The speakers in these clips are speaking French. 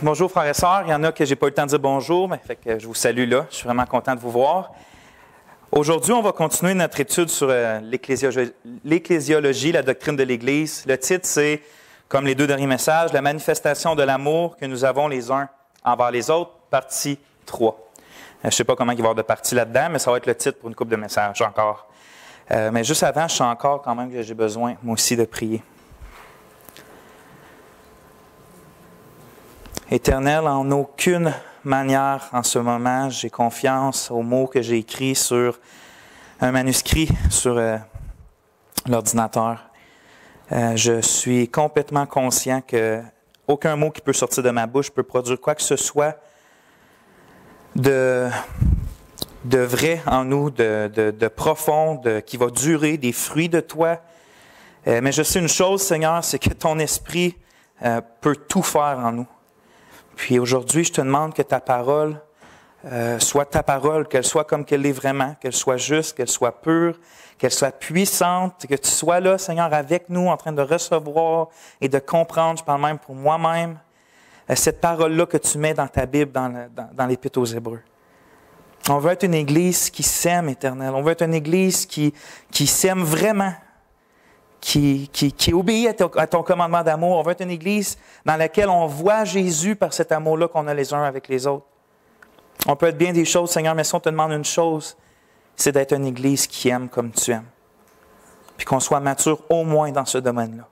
Bonjour frères et sœurs. Il y en a que je n'ai pas eu le temps de dire bonjour, mais fait que je vous salue là. Je suis vraiment content de vous voir. Aujourd'hui, on va continuer notre étude sur l'ecclésiologie, la doctrine de l'Église. Le titre, c'est, comme les deux derniers messages, la manifestation de l'amour que nous avons les uns envers les autres, partie 3. Je ne sais pas comment il va y avoir de partie là-dedans, mais ça va être le titre pour une couple de messages encore. Mais juste avant, je sens encore quand même que j'ai besoin, moi aussi, de prier. Éternel, en aucune manière, en ce moment, j'ai confiance aux mots que j'ai écrits sur un manuscrit sur l'ordinateur. Je suis complètement conscient que aucun mot qui peut sortir de ma bouche peut produire quoi que ce soit de vrai en nous, de profond, qui va durer, des fruits de toi. Mais je sais une chose, Seigneur, c'est que ton esprit peut tout faire en nous. Puis aujourd'hui, je te demande que ta parole soit ta parole, qu'elle soit comme qu'elle est vraiment, qu'elle soit juste, qu'elle soit pure, qu'elle soit puissante, que tu sois là, Seigneur, avec nous, en train de recevoir et de comprendre, je parle même pour moi-même, cette parole-là que tu mets dans ta Bible, dans l'Épître aux Hébreux. On veut être une Église qui s'aime, Éternel. On veut être une Église qui s'aime vraiment, qui obéit à ton commandement d'amour. On veut être une Église dans laquelle on voit Jésus par cet amour-là qu'on a les uns avec les autres. On peut être bien des choses, Seigneur, mais si on te demande une chose, c'est d'être une Église qui aime comme tu aimes. Puis qu'on soit mature au moins dans ce domaine-là.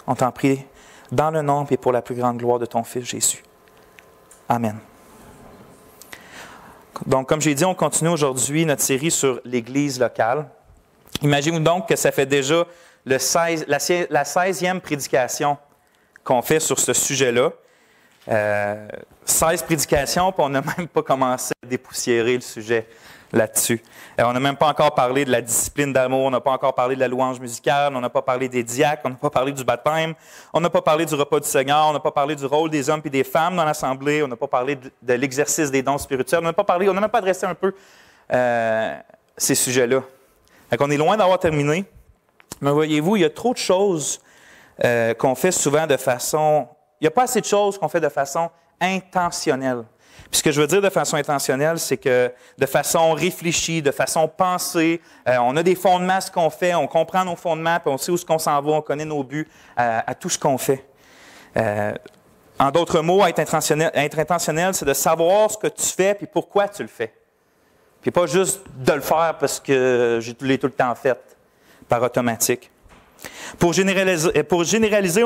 On t'en prie dans le nom et pour la plus grande gloire de ton Fils Jésus. Amen. Donc, comme j'ai dit, on continue aujourd'hui notre série sur l'Église locale. Imaginez-vous donc que ça fait déjà la 16e prédication qu'on fait sur ce sujet-là. 16 prédications, puis on n'a même pas commencé à dépoussiérer le sujet là-dessus. On n'a même pas encore parlé de la discipline d'amour, on n'a pas encore parlé de la louange musicale, on n'a pas parlé des diacres, on n'a pas parlé du baptême, on n'a pas parlé du repas du Seigneur, on n'a pas parlé du rôle des hommes et des femmes dans l'Assemblée, on n'a pas parlé de l'exercice des dons spirituels, on n'a même pas adressé un peu ces sujets-là. Donc on est loin d'avoir terminé, mais voyez-vous, il y a trop de choses qu'on fait souvent de façon... Il n'y a pas assez de choses qu'on fait de façon intentionnelle. Puis ce que je veux dire de façon intentionnelle, c'est que de façon réfléchie, de façon pensée, on a des fondements à ce qu'on fait, on comprend nos fondements, puis on sait où est-ce qu'on s'en va, on connaît nos buts à tout ce qu'on fait. En d'autres mots, être intentionnel, c'est de savoir ce que tu fais puis pourquoi tu le fais. Puis pas juste de le faire parce que je l'ai tout le temps fait, par automatique. Pour généraliser,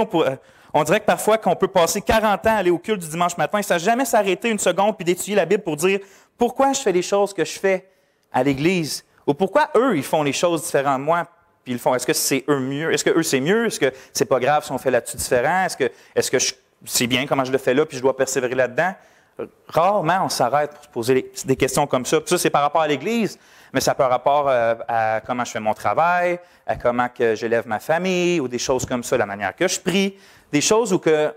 on dirait que parfois qu'on peut passer 40 ans à aller au culte du dimanche matin sans jamais s'arrêter une seconde puis d'étudier la Bible pour dire pourquoi je fais les choses que je fais à l'Église ou pourquoi eux, ils font les choses différentes de moi puis ils le font. Est-ce que c'est eux mieux? Est-ce que eux, c'est mieux? Est-ce que c'est pas grave si on fait là-dessus différent? Est-ce que c'est bien comment je le fais là puis je dois persévérer là-dedans? Rarement, on s'arrête pour se poser des questions comme ça. Puis ça, c'est par rapport à l'Église, mais ça peut avoir rapport à comment je fais mon travail, à comment que j'élève ma famille, ou des choses comme ça, la manière que je prie. Des choses où que,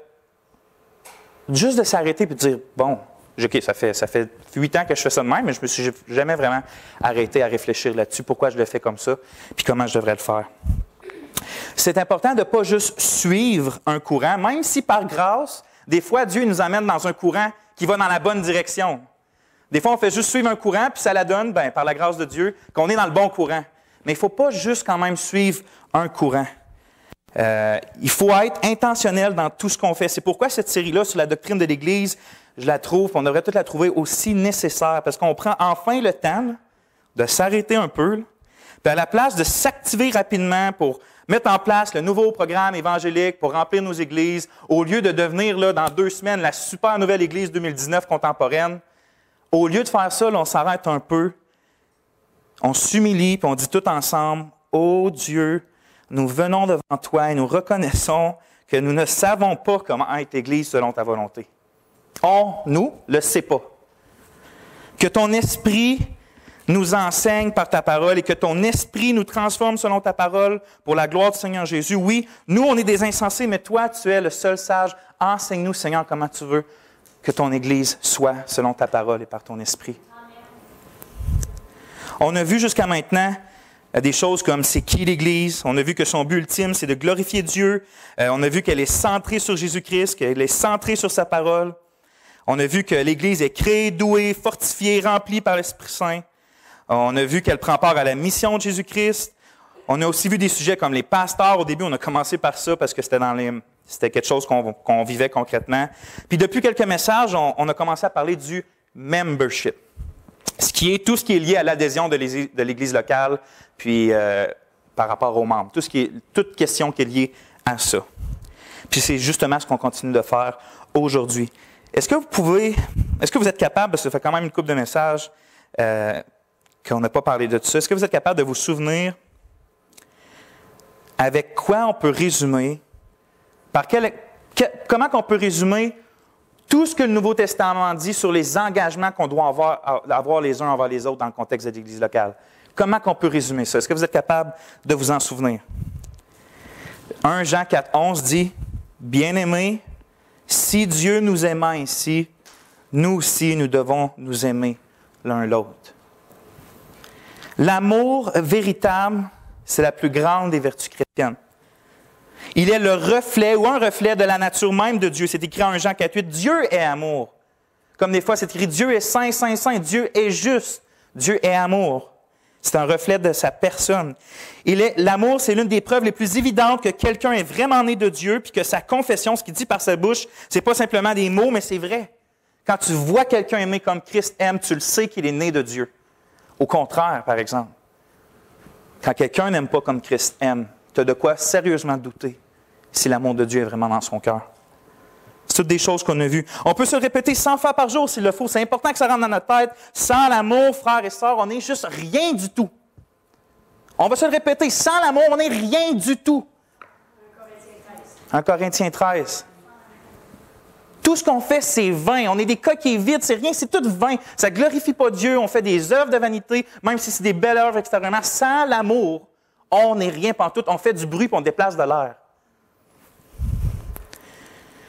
juste de s'arrêter et de dire, bon, OK, ça fait 8 ans que je fais ça de même, mais je me suis jamais vraiment arrêté à réfléchir là-dessus, pourquoi je le fais comme ça, puis comment je devrais le faire. C'est important de ne pas juste suivre un courant, même si par grâce, des fois, Dieu nous amène dans un courant qui va dans la bonne direction. Des fois, on fait juste suivre un courant, puis ça la donne, par la grâce de Dieu, qu'on est dans le bon courant. Mais il ne faut pas juste quand même suivre un courant. Il faut être intentionnel dans tout ce qu'on fait. C'est pourquoi cette série-là sur la doctrine de l'Église, je la trouve, on devrait toute la trouver aussi nécessaire, parce qu'on prend enfin le temps de s'arrêter un peu, puis à la place de s'activer rapidement pour mettre en place le nouveau programme évangélique pour remplir nos églises, au lieu de devenir, là, dans 2 semaines, la super nouvelle Église 2019 contemporaine, au lieu de faire ça, là, on s'arrête un peu, on s'humilie, puis on dit tout ensemble, « Ô Dieu, nous venons devant toi et nous reconnaissons que nous ne savons pas comment être Église selon ta volonté. » Nous, le sait pas. Que ton esprit nous enseigne par ta parole et que ton esprit nous transforme selon ta parole pour la gloire du Seigneur Jésus. Oui, nous, on est des insensés, mais toi, tu es le seul sage. Enseigne-nous, Seigneur, comment tu veux que ton Église soit selon ta parole et par ton esprit. Amen. On a vu jusqu'à maintenant des choses comme c'est qui l'Église. On a vu que son but ultime, c'est de glorifier Dieu. On a vu qu'elle est centrée sur Jésus-Christ, qu'elle est centrée sur sa parole. On a vu que l'Église est créée, douée, fortifiée, remplie par l'Esprit Saint. On a vu qu'elle prend part à la mission de Jésus-Christ. On a aussi vu des sujets comme les pasteurs. Au début, on a commencé par ça parce que c'était quelque chose qu'on vivait concrètement. Puis depuis quelques messages, on a commencé à parler du membership. Tout ce qui est lié à l'adhésion de l'Église locale, puis par rapport aux membres. Toute question qui est liée à ça. Puis c'est justement ce qu'on continue de faire aujourd'hui. Est-ce que vous êtes capable, parce que ça fait quand même une couple de messages qu'on n'a pas parlé de tout ça, est-ce que vous êtes capable de vous souvenir avec quoi on peut résumer, comment on peut résumer tout ce que le Nouveau Testament dit sur les engagements qu'on doit avoir les uns envers les autres dans le contexte de l'Église locale? Comment on peut résumer ça? Est-ce que vous êtes capable de vous en souvenir? 1 Jean 4,11 dit « Bien-aimés, si Dieu nous aimait ainsi, nous aussi nous devons nous aimer l'un l'autre. » L'amour véritable, c'est la plus grande des vertus chrétiennes. Il est le reflet ou un reflet de la nature même de Dieu. C'est écrit en 1 Jean 4,8, Dieu est amour. Comme des fois, c'est écrit Dieu est saint, saint, saint. Dieu est juste. Dieu est amour. C'est un reflet de sa personne. L'amour, c'est l'une des preuves les plus évidentes que quelqu'un est vraiment né de Dieu, puis que sa confession, ce qu'il dit par sa bouche, c'est pas simplement des mots, mais c'est vrai. Quand tu vois quelqu'un aimé comme Christ aime, tu le sais qu'il est né de Dieu. Au contraire, par exemple, quand quelqu'un n'aime pas comme Christ aime, tu as de quoi sérieusement douter si l'amour de Dieu est vraiment dans son cœur. C'est toutes des choses qu'on a vues. On peut se le répéter 100 fois par jour s'il le faut. C'est important que ça rentre dans notre tête. Sans l'amour, frères et sœurs, on n'est juste rien du tout. On va se le répéter. Sans l'amour, on n'est rien du tout. 1 Corinthiens 13. Tout ce qu'on fait, c'est vain. On est des coquilles vides, c'est rien, c'est tout vain. Ça ne glorifie pas Dieu. On fait des œuvres de vanité, même si c'est des belles œuvres extérieurement. Sans l'amour, on n'est rien pantoute. On fait du bruit et on déplace de l'air.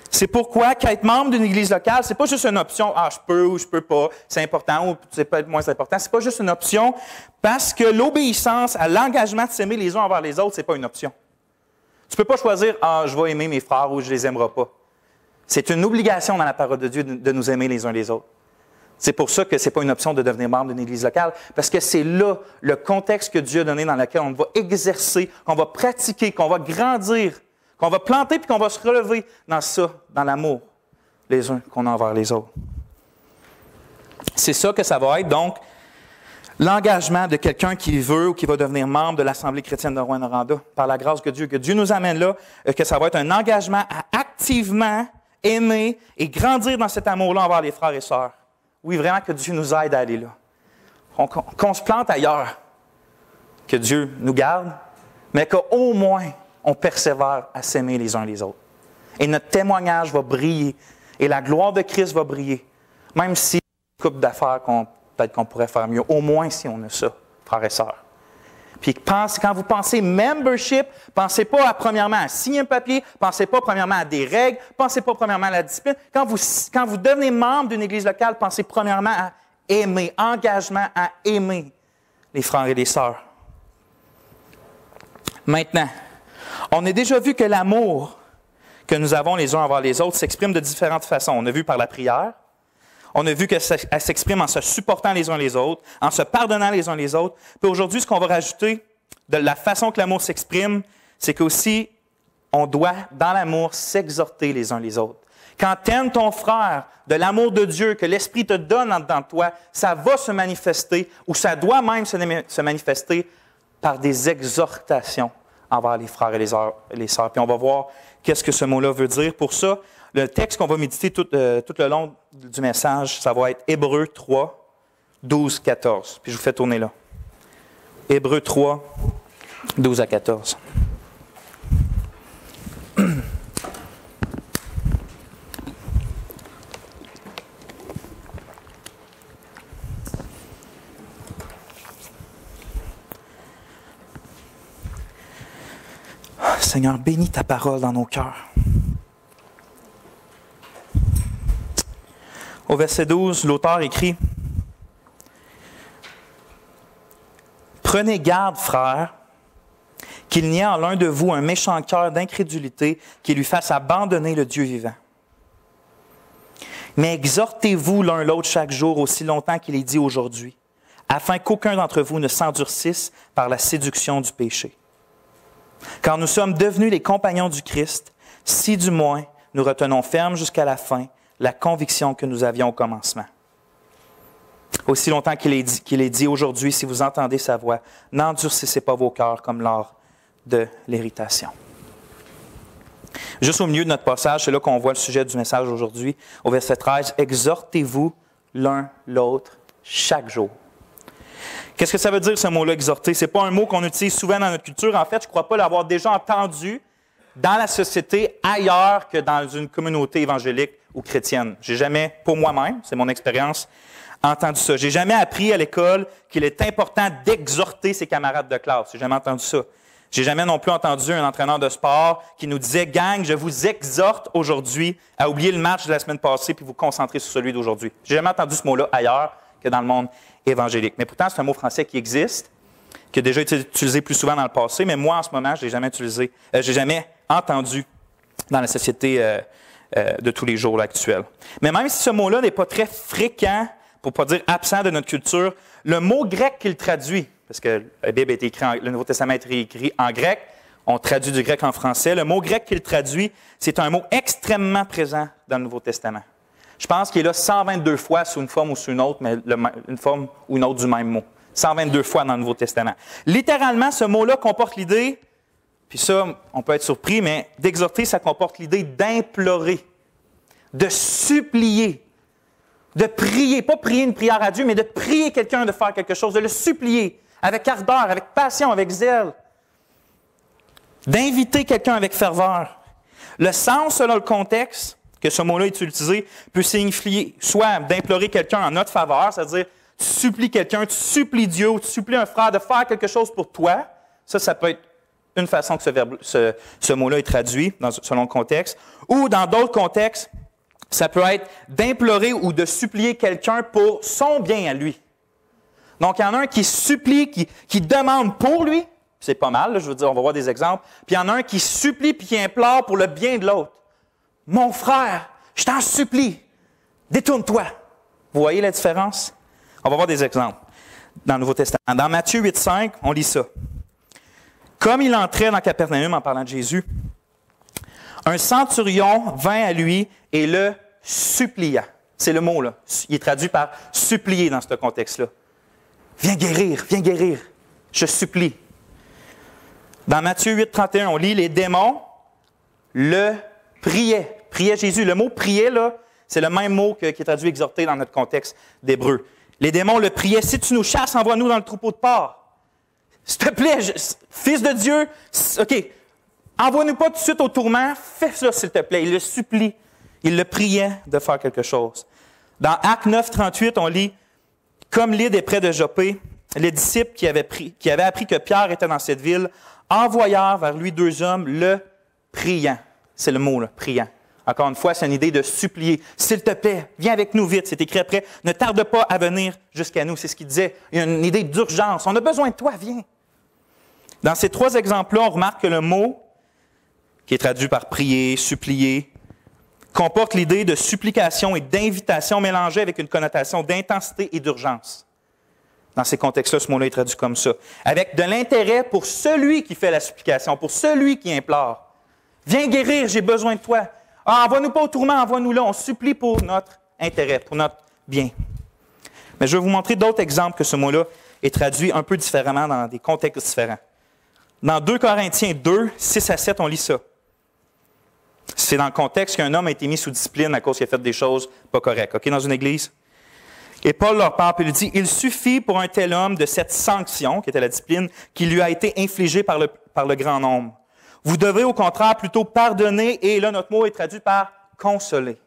C'est pourquoi qu'être membre d'une église locale, c'est pas juste une option. Ah, je peux ou je peux pas. C'est important ou c'est peut-être moins important. C'est pas juste une option parce que l'obéissance à l'engagement de s'aimer les uns envers les autres, c'est pas une option. Tu peux pas choisir, ah, je vais aimer mes frères ou je les aimerai pas. C'est une obligation dans la parole de Dieu de nous aimer les uns les autres. C'est pour ça que c'est pas une option de devenir membre d'une église locale, parce que c'est là le contexte que Dieu a donné dans lequel on va exercer, qu'on va pratiquer, qu'on va grandir, qu'on va planter puis qu'on va se relever dans ça, dans l'amour, les uns qu'on a envers les autres. C'est ça que ça va être, donc, l'engagement de quelqu'un qui veut ou qui va devenir membre de l'Assemblée chrétienne de Rouyn-Noranda, par la grâce que Dieu nous amène là, que ça va être un engagement à activement aimer et grandir dans cet amour-là envers les frères et sœurs. Oui, vraiment que Dieu nous aide à aller là. Qu'on se plante ailleurs, que Dieu nous garde, mais qu'au moins, on persévère à s'aimer les uns les autres. Et notre témoignage va briller, et la gloire de Christ va briller, même si couple d'affaires peut-être qu'on pourrait faire mieux, au moins si on a ça, frères et sœurs. Puis quand vous pensez membership, pensez pas premièrement à signer un papier, pensez pas premièrement à des règles, pensez pas premièrement à la discipline. Quand vous devenez membre d'une église locale, pensez premièrement à aimer, engagement à aimer les frères et les sœurs. Maintenant, on a déjà vu que l'amour que nous avons les uns envers les autres s'exprime de différentes façons. On a vu par la prière. On a vu qu'elle s'exprime en se supportant les uns les autres, en se pardonnant les uns les autres. Puis aujourd'hui, ce qu'on va rajouter de la façon que l'amour s'exprime, c'est qu'aussi, on doit, dans l'amour, s'exhorter les uns les autres. Quand tu aimes ton frère de l'amour de Dieu que l'Esprit te donne en dedans de toi, ça va se manifester, ou ça doit même se manifester par des exhortations envers les frères et les sœurs. Puis on va voir qu'est-ce que ce mot-là veut dire. Pour ça, le texte qu'on va méditer tout le long du message, ça va être Hébreux 3, 12, 14. Puis je vous fais tourner là. Hébreux 3, 12 à 14. Seigneur, bénis ta parole dans nos cœurs. Au verset 12, l'auteur écrit « Prenez garde, frères, qu'il n'y ait en l'un de vous un méchant cœur d'incrédulité qui lui fasse abandonner le Dieu vivant. Mais exhortez-vous l'un l'autre chaque jour aussi longtemps qu'il est dit aujourd'hui, afin qu'aucun d'entre vous ne s'endurcisse par la séduction du péché. Car nous sommes devenus les compagnons du Christ, si du moins nous retenons ferme jusqu'à la fin la conviction que nous avions au commencement. Aussi longtemps qu'il est dit aujourd'hui, si vous entendez sa voix, n'endurcissez pas vos cœurs comme lors de l'irritation. Juste au milieu de notre passage, c'est là qu'on voit le sujet du message aujourd'hui, au verset 13, « Exhortez-vous l'un l'autre chaque jour. » Qu'est-ce que ça veut dire, ce mot-là, exhorter? Ce n'est pas un mot qu'on utilise souvent dans notre culture. En fait, je ne crois pas l'avoir déjà entendu dans la société ailleurs que dans une communauté évangélique ou chrétienne. Je n'ai jamais, pour moi-même, c'est mon expérience, entendu ça. Je n'ai jamais appris à l'école qu'il est important d'exhorter ses camarades de classe. Je n'ai jamais entendu ça. Je n'ai jamais non plus entendu un entraîneur de sport qui nous disait « Gang, je vous exhorte aujourd'hui à oublier le match de la semaine passée puis vous concentrer sur celui d'aujourd'hui. » Je n'ai jamais entendu ce mot-là ailleurs que dans le monde évangélique. Mais pourtant, c'est un mot français qui existe, qui a déjà été utilisé plus souvent dans le passé, mais moi, en ce moment, je l'ai jamais utilisé, j'ai jamais entendu dans la société de tous les jours actuelle. Mais même si ce mot-là n'est pas très fréquent, pour ne pas dire absent de notre culture, le mot grec qui le traduit, parce que la Bible a été écrite, le Nouveau Testament a été écrit en grec, on traduit du grec en français, le mot grec qui le traduit, c'est un mot extrêmement présent dans le Nouveau Testament. Je pense qu'il est là 122 fois sous une forme ou sous une autre, mais une forme ou une autre du même mot. 122 fois dans le Nouveau Testament. Littéralement, ce mot-là comporte l'idée, puis ça, on peut être surpris, mais d'exhorter, ça comporte l'idée d'implorer, de supplier, de prier, pas prier une prière à Dieu, mais de prier quelqu'un de faire quelque chose, de le supplier avec ardeur, avec passion, avec zèle, d'inviter quelqu'un avec ferveur. Le sens, selon le contexte, que ce mot-là est utilisé, peut signifier soit d'implorer quelqu'un en notre faveur, c'est-à-dire tu supplies quelqu'un, tu supplies Dieu ou tu supplies un frère de faire quelque chose pour toi. Ça peut être une façon que ce mot-là est traduit selon le contexte. Ou dans d'autres contextes, ça peut être d'implorer ou de supplier quelqu'un pour son bien à lui. Donc, il y en a un qui supplie, qui demande pour lui, c'est pas mal, là, je veux dire, on va voir des exemples, puis il y en a un qui supplie puis qui implore pour le bien de l'autre. Mon frère, je t'en supplie, détourne-toi. Vous voyez la différence? On va voir des exemples dans le Nouveau Testament. Dans Matthieu 8,5, on lit ça. Comme il entrait dans Capernaum en parlant de Jésus, un centurion vint à lui et le supplia. C'est le mot, là. Il est traduit par supplier dans ce contexte-là. Viens guérir, je supplie. Dans Matthieu 8,31, on lit les démons le priaient Jésus. Le mot prier, là, c'est le même mot qui est traduit exhorter dans notre contexte d'hébreu. Les démons le priaient. Si tu nous chasses, envoie-nous dans le troupeau de porcs. S'il te plaît, Fils de Dieu, OK, envoie-nous pas tout de suite au tourment, fais ça s'il te plaît. Il le supplie. Il le priait de faire quelque chose. Dans Actes 9, 38, on lit, comme Lyde est près de Joppé, les disciples qui avaient appris que Pierre était dans cette ville, envoyèrent vers lui 2 hommes le priant. C'est le mot, là, priant. Encore une fois, c'est une idée de supplier. S'il te plaît, viens avec nous vite. C'est écrit après. Ne tarde pas à venir jusqu'à nous. C'est ce qu'il disait. Il y a une idée d'urgence. On a besoin de toi, viens. Dans ces 3 exemples-là, on remarque que le mot, qui est traduit par prier, supplier, comporte l'idée de supplication et d'invitation mélangée avec une connotation d'intensité et d'urgence. Dans ces contextes-là, ce mot-là est traduit comme ça. Avec de l'intérêt pour celui qui fait la supplication, pour celui qui implore. Viens guérir, j'ai besoin de toi. Ah, envoie-nous pas au tourment, envoie-nous là. On supplie pour notre intérêt, pour notre bien. Mais je vais vous montrer d'autres exemples que ce mot-là est traduit un peu différemment dans des contextes différents. Dans 2 Corinthiens 2, 6 à 7, on lit ça. C'est dans le contexte qu'un homme a été mis sous discipline à cause qu'il a fait des choses pas correctes. OK, dans une église? Et Paul leur parle, puis il dit, « Il suffit pour un tel homme de cette sanction, qui était la discipline, qui lui a été infligée par le grand nombre. Vous devez au contraire plutôt pardonner, et là notre mot est traduit par consoler.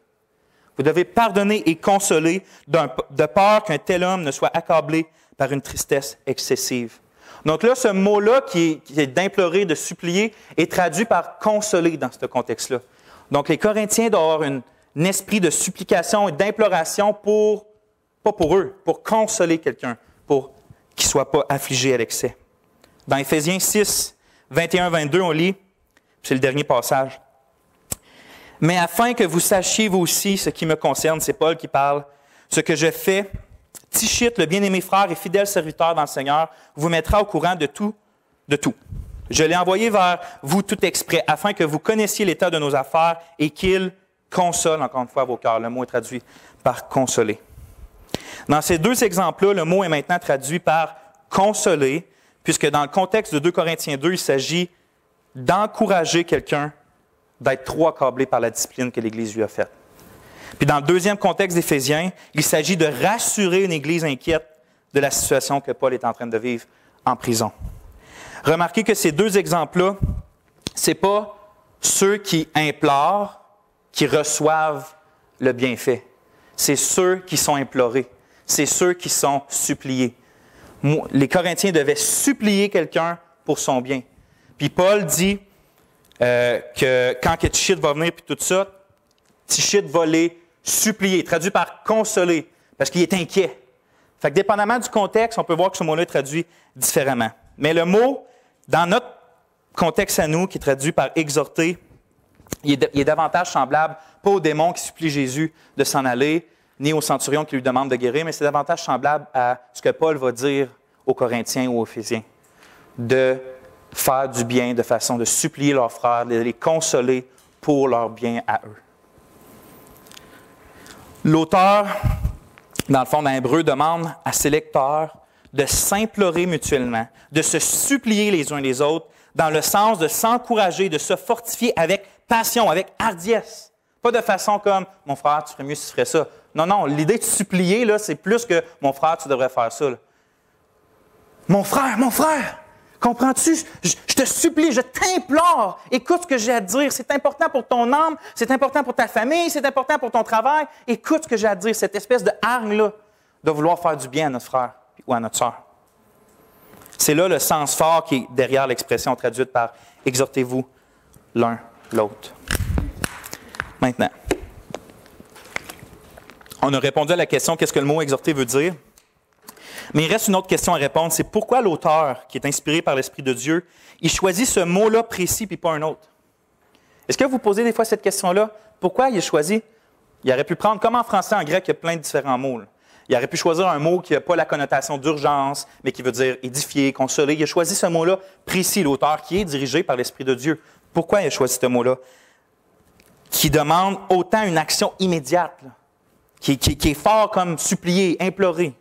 Vous devez pardonner et consoler de peur qu'un tel homme ne soit accablé par une tristesse excessive. » Donc là, ce mot-là, qui est d'implorer, de supplier, est traduit par consoler dans ce contexte-là. Donc les Corinthiens doivent avoir un esprit de supplication et d'imploration pas pour eux, pour consoler quelqu'un, pour qui ne soient pas affligés à l'excès. Dans Éphésiens 6, 21-22, on lit, c'est le dernier passage. « Mais afin que vous sachiez vous aussi ce qui me concerne, c'est Paul qui parle, ce que je fais, Tichite, le bien-aimé frère et fidèle serviteur dans le Seigneur, vous mettra au courant de tout. Je l'ai envoyé vers vous tout exprès, afin que vous connaissiez l'état de nos affaires et qu'il console, encore une fois, vos cœurs. » Le mot est traduit par « consoler ». Dans ces deux exemples-là, le mot est maintenant traduit par « consoler », puisque dans le contexte de 2 Corinthiens 2, il s'agit d'encourager quelqu'un d'être trop accablé par la discipline que l'Église lui a faite. Puis dans le deuxième contexte d'Éphésiens, il s'agit de rassurer une Église inquiète de la situation que Paul est en train de vivre en prison. Remarquez que ces deux exemples-là, ce n'est pas ceux qui implorent, qui reçoivent le bienfait. C'est ceux qui sont implorés. C'est ceux qui sont suppliés. Les Corinthiens devaient supplier quelqu'un pour son bien. Puis Paul dit que quand Tichite va venir puis tout ça, Tichite va les supplier, traduit par consoler, parce qu'il est inquiet. Fait que dépendamment du contexte, on peut voir que ce mot-là est traduit différemment. Mais le mot, dans notre contexte à nous, qui est traduit par exhorter, il est davantage semblable, pas au démon qui supplie Jésus de s'en aller, ni au centurion qui lui demande de guérir, mais c'est davantage semblable à ce que Paul va dire aux Corinthiens ou aux Éphésiens, de faire du bien de façon de supplier leurs frères, de les consoler pour leur bien à eux. L'auteur, dans le fond, dans Hébreu, demande à ses lecteurs de s'implorer mutuellement, de se supplier les uns les autres, dans le sens de s'encourager, de se fortifier avec passion, avec hardiesse. Pas de façon comme « mon frère, tu ferais mieux si tu ferais ça ». Non, l'idée de supplier, là, c'est plus que « mon frère, tu devrais faire ça ». Mon frère, comprends-tu? Je te supplie, je t'implore, écoute ce que j'ai à te dire. C'est important pour ton âme, c'est important pour ta famille, c'est important pour ton travail. Écoute ce que j'ai à te dire, cette espèce de hargne-là de vouloir faire du bien à notre frère ou à notre sœur. C'est là le sens fort qui est derrière l'expression traduite par « exhortez-vous l'un l'autre ». Maintenant, on a répondu à la question « qu'est-ce que le mot « exhorter » veut dire ?» Mais il reste une autre question à répondre, c'est pourquoi l'auteur, qui est inspiré par l'Esprit de Dieu, il choisit ce mot-là précis puis pas un autre? Est-ce que vous posez des fois cette question-là? Pourquoi il a choisi? Il aurait pu prendre, comme en français, en grec, il y a plein de différents mots. Là. Il aurait pu choisir un mot qui n'a pas la connotation d'urgence, mais qui veut dire édifier, consoler. Il a choisi ce mot-là précis, l'auteur, qui est dirigé par l'Esprit de Dieu. Pourquoi il a choisi ce mot-là? Qui demande autant une action immédiate, là, qui est fort comme supplier, implorer.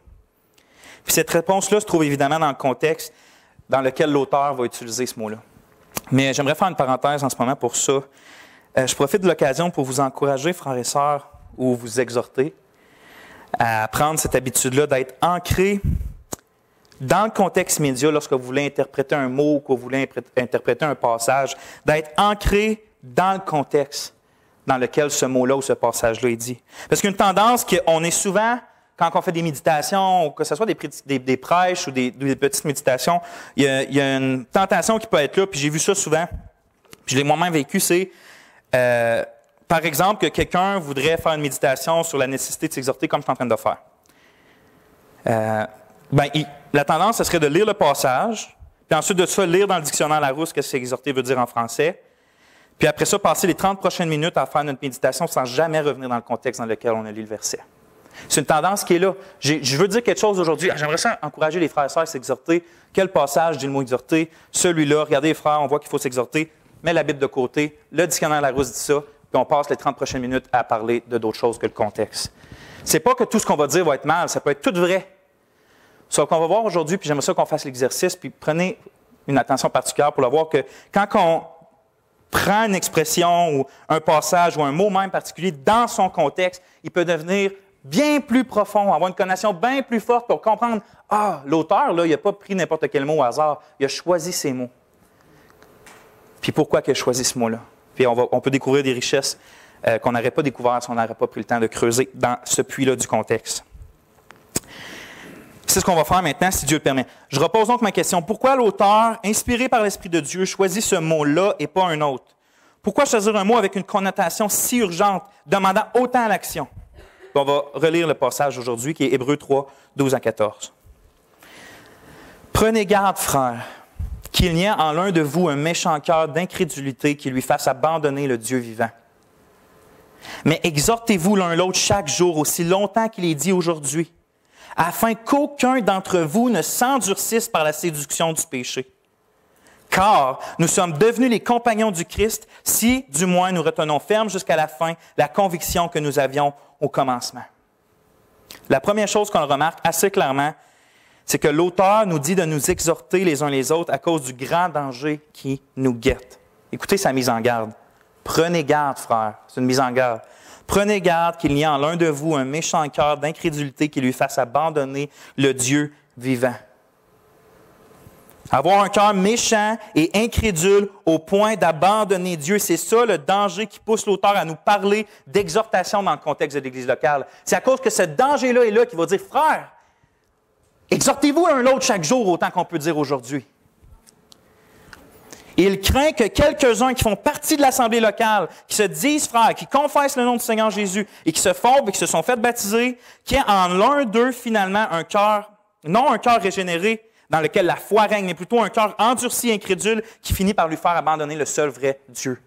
Puis cette réponse-là se trouve évidemment dans le contexte dans lequel l'auteur va utiliser ce mot-là. Mais j'aimerais faire une parenthèse en ce moment pour ça. Je profite de l'occasion pour vous encourager, frères et sœurs, ou vous exhorter à prendre cette habitude-là d'être ancré dans le contexte immédiat lorsque vous voulez interpréter un mot ou que vous voulez interpréter un passage, d'être ancré dans le contexte dans lequel ce mot-là ou ce passage-là est dit. Parce qu'une tendance qu'on est souvent... Quand on fait des méditations, ou que ce soit des prêches ou des petites méditations, il y a une tentation qui peut être là, puis j'ai vu ça souvent, puis je l'ai moi-même vécu, c'est, par exemple, que quelqu'un voudrait faire une méditation sur la nécessité de s'exhorter comme je suis en train de faire. La tendance, ce serait de lire le passage, puis ensuite de ça, lire dans le dictionnaire Larousse ce que s'exhorter veut dire en français, puis après ça, passer les 30 prochaines minutes à faire notre méditation sans jamais revenir dans le contexte dans lequel on a lu le verset. C'est une tendance qui est là. Je veux dire quelque chose aujourd'hui. J'aimerais ça encourager les frères et sœurs à s'exhorter. Quel passage dit le mot exhorter? Celui-là. Regardez les frères, on voit qu'il faut s'exhorter. Mets la Bible de côté. Le dictionnaire Larousse dit ça. Puis on passe les 30 prochaines minutes à parler de d'autres choses que le contexte. C'est pas que tout ce qu'on va dire va être mal. Ça peut être tout vrai. Ce qu'on va voir aujourd'hui, puis j'aimerais ça qu'on fasse l'exercice, puis prenez une attention particulière pour le voir que quand on prend une expression ou un passage ou un mot même particulier dans son contexte, il peut devenir bien plus profond, avoir une connotation bien plus forte pour comprendre, l'auteur, là, il n'a pas pris n'importe quel mot au hasard, il a choisi ces mots. Puis pourquoi il a choisi ce mot-là? Puis on peut découvrir des richesses qu'on n'aurait pas découvertes si on n'aurait pas pris le temps de creuser dans ce puits-là du contexte. C'est ce qu'on va faire maintenant, si Dieu le permet. Je repose donc ma question. Pourquoi l'auteur, inspiré par l'Esprit de Dieu, choisit ce mot-là et pas un autre? Pourquoi choisir un mot avec une connotation si urgente, demandant autant l'action? On va relire le passage aujourd'hui qui est Hébreux 3, 12 à 14. Prenez garde, frères, qu'il n'y ait en l'un de vous un méchant cœur d'incrédulité qui lui fasse abandonner le Dieu vivant. Mais exhortez-vous l'un l'autre chaque jour, aussi longtemps qu'il est dit aujourd'hui, afin qu'aucun d'entre vous ne s'endurcisse par la séduction du péché. Car nous sommes devenus les compagnons du Christ si, du moins, nous retenons ferme jusqu'à la fin la conviction que nous avions au commencement. La première chose qu'on remarque assez clairement, c'est que l'auteur nous dit de nous exhorter les uns les autres à cause du grand danger qui nous guette. Écoutez sa mise en garde. Prenez garde, frères. C'est une mise en garde. Prenez garde qu'il n'y ait en l'un de vous un méchant cœur d'incrédulité qui lui fasse abandonner le Dieu vivant. Avoir un cœur méchant et incrédule au point d'abandonner Dieu, c'est ça le danger qui pousse l'auteur à nous parler d'exhortation dans le contexte de l'Église locale. C'est à cause que ce danger-là est là qu'il va dire, frères, exhortez-vous l'un l'autre chaque jour autant qu'on peut dire aujourd'hui. Il craint que quelques-uns qui font partie de l'Assemblée locale, qui se disent frères, qui confessent le nom du Seigneur Jésus et qui se forment et qui se sont fait baptiser, qu'il y ait en l'un d'eux finalement un cœur, non un cœur régénéré, dans lequel la foi règne, mais plutôt un cœur endurci et incrédule qui finit par lui faire abandonner le seul vrai Dieu.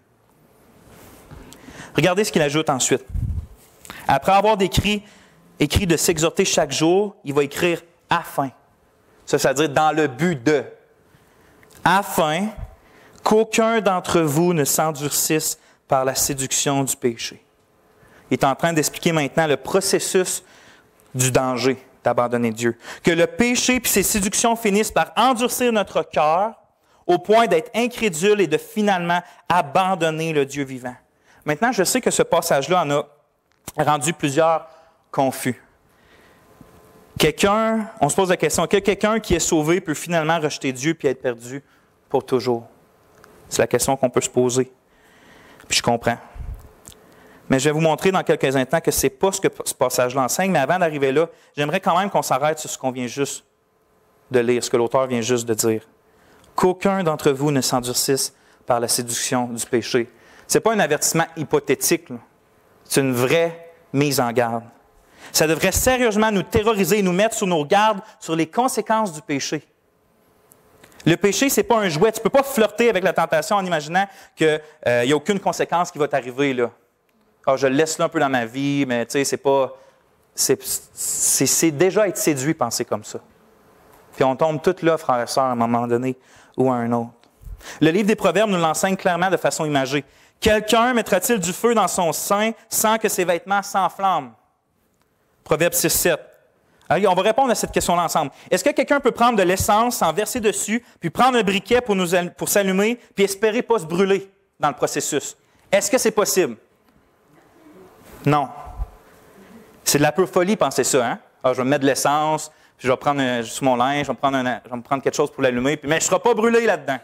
Regardez ce qu'il ajoute ensuite. Après avoir écrit de s'exhorter chaque jour, il va écrire « afin ». Ça veut dire « dans le but de ». Afin qu'aucun d'entre vous ne s'endurcisse par la séduction du péché. Il est en train d'expliquer maintenant le processus du danger d'abandonner Dieu. Que le péché et ses séductions finissent par endurcir notre cœur au point d'être incrédule et de finalement abandonner le Dieu vivant. Maintenant, je sais que ce passage-là en a rendu plusieurs confus. On se pose la question, que quelqu'un qui est sauvé peut finalement rejeter Dieu puis être perdu pour toujours? C'est la question qu'on peut se poser. Puis je comprends. Mais je vais vous montrer dans quelques instants que ce n'est pas ce que ce passage-là enseigne. Mais avant d'arriver là, j'aimerais quand même qu'on s'arrête sur ce qu'on vient juste de lire, ce que l'auteur vient juste de dire. Qu'aucun d'entre vous ne s'endurcisse par la séduction du péché. Ce n'est pas un avertissement hypothétique, là. C'est une vraie mise en garde. Ça devrait sérieusement nous terroriser et nous mettre sur nos gardes sur les conséquences du péché. Le péché, ce n'est pas un jouet. Tu ne peux pas flirter avec la tentation en imaginant qu'il n'y a aucune conséquence qui va t'arriver, là. Ah, je le laisse là un peu dans ma vie, mais tu sais, c'est pas. C'est déjà être séduit, penser comme ça. Puis on tombe tous là, frères et sœurs, à un moment donné ou à un autre. Le livre des Proverbes nous l'enseigne clairement de façon imagée. Quelqu'un mettra-t-il du feu dans son sein sans que ses vêtements s'enflamment? Proverbe 6-7. Alors, on va répondre à cette question-là ensemble. Est-ce que quelqu'un peut prendre de l'essence, s'en verser dessus, puis prendre un briquet pour s'allumer, puis espérer ne pas se brûler dans le processus? Est-ce que c'est possible? Non. C'est de la pure folie, penser ça, hein? Ah, je vais me mettre de l'essence, puis je vais prendre sur mon linge, je vais me prendre quelque chose pour l'allumer, puis mais je ne serai pas brûlé là-dedans.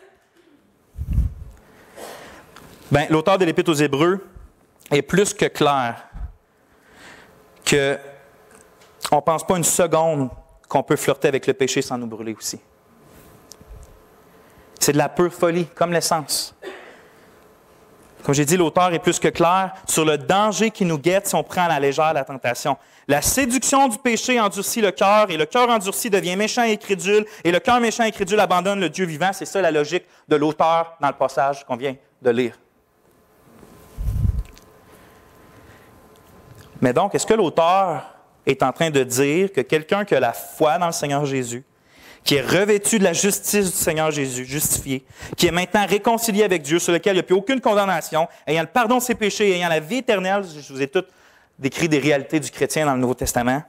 Bien, l'auteur de l'Épître aux Hébreux est plus que clair que on ne pense pas une seconde qu'on peut flirter avec le péché sans nous brûler aussi. C'est de la pure folie, comme l'essence. Comme j'ai dit, l'auteur est plus que clair sur le danger qui nous guette si on prend à la légère la tentation. La séduction du péché endurcit le cœur, et le cœur endurci devient méchant et incrédule, et le cœur méchant et incrédule abandonne le Dieu vivant. C'est ça la logique de l'auteur dans le passage qu'on vient de lire. Mais donc, est-ce que l'auteur est en train de dire que quelqu'un qui a la foi dans le Seigneur Jésus, qui est revêtu de la justice du Seigneur Jésus, justifié, qui est maintenant réconcilié avec Dieu, sur lequel il n'y a plus aucune condamnation, ayant le pardon de ses péchés, ayant la vie éternelle, je vous ai toutes décrit des réalités du chrétien dans le Nouveau Testament.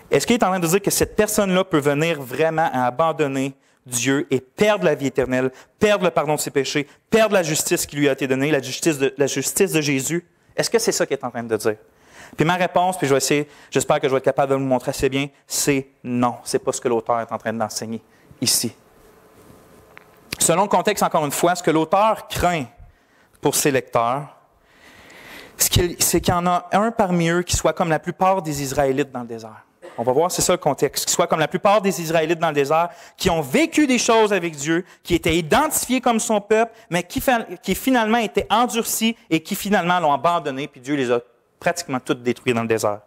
Est-ce qu'il est en train de dire que cette personne-là peut venir vraiment à abandonner Dieu et perdre la vie éternelle, perdre le pardon de ses péchés, perdre la justice qui lui a été donnée, la justice de Jésus? Est-ce que c'est ça qu'il est en train de dire? Puis ma réponse, puis j'espère que je vais être capable de vous montrer assez bien, c'est non. Ce n'est pas ce que l'auteur est en train d'enseigner ici. Selon le contexte, encore une fois, ce que l'auteur craint pour ses lecteurs, c'est qu'il y en a un parmi eux qui soit comme la plupart des Israélites dans le désert. On va voir, c'est ça le contexte. Qui soit comme la plupart des Israélites dans le désert, qui ont vécu des choses avec Dieu, qui étaient identifiés comme son peuple, mais qui finalement étaient endurcis et qui finalement l'ont abandonné, puis Dieu les a pratiquement toutes détruits dans le désert.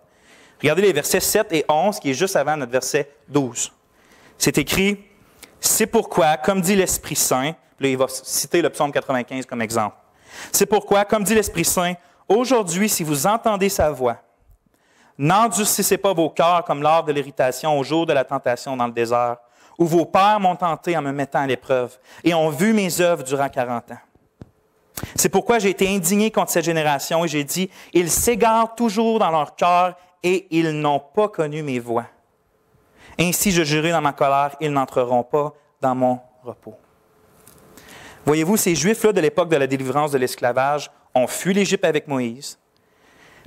Regardez les versets 7 et 11, qui est juste avant notre verset 12. C'est écrit, « C'est pourquoi, comme dit l'Esprit Saint, » là, il va citer le psaume 95 comme exemple. « C'est pourquoi, comme dit l'Esprit Saint, aujourd'hui, si vous entendez sa voix, n'endurcissez pas vos cœurs comme lors de l'irritation au jour de la tentation dans le désert, où vos pères m'ont tenté en me mettant à l'épreuve et ont vu mes œuvres durant 40 ans. C'est pourquoi j'ai été indigné contre cette génération et j'ai dit, ils s'égarent toujours dans leur cœur et ils n'ont pas connu mes voies. Ainsi je jurai dans ma colère, ils n'entreront pas dans mon repos. » Voyez-vous, ces Juifs-là de l'époque de la délivrance de l'esclavage ont fui l'Égypte avec Moïse,